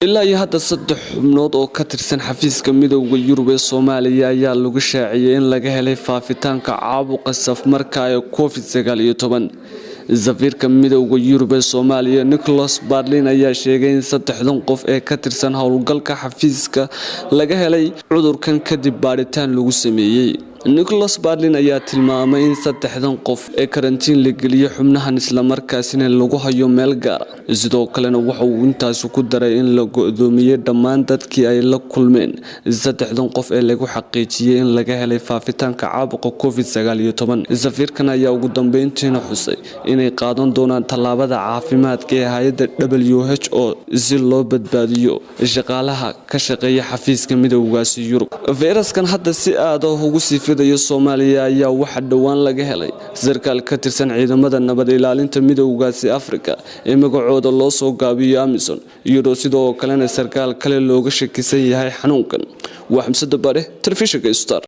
ilaa iyo hadda 3 xubnood oo ka tirsan xafiiska midowga Yurub ee Soomaaliya ayaa lagu shaaciyay in laga helay faafitaanka caabuqa safmarka ee COVID-19. Safiirka midowga Yurub ee Soomaaliya Nicholas Barlin ayaa sheegay in 3 qof ee ka tirsan howlgalka xafiiska laga helay cudurkan kadib baaritaan lagu sameeyay. Nicholas Barlin ayaa tilmaamay in 3 qof ee karantiin la geliyay xubnahan isla markaasina lagu hayo meel gaar ah. Sidoo kalena waxa uu intaas ku daray in la go'doomiyay dhammaan dadkii ay la kulmeen 3 qof ee lagu xaqiijiyay in laga helay faafitaanka caabuqa COVID-19. Safiirkan ayaa ugu dambeyntiina xusay inay qaadan doonaan tallaabada caafimaadka ee hay'adda WHO si loo badbaadiyo shaqaalaha ka shaqeeya xafiiska midowgaasi Yurub. Fayraskan hadda si aad ah ugu sii Soomaaliya ayaa waxa dhawaan laga helay sarkaal ka tirsan ciidamada nabad ilaalinta midowgaasi Afrika ee magacooda loo soo gaabiyo AMISOM iyadoo sidoo kalena sarkaal kale looga shakisan yahay xanuunkan. Waa Xamsada Bare, Telefishinka Star.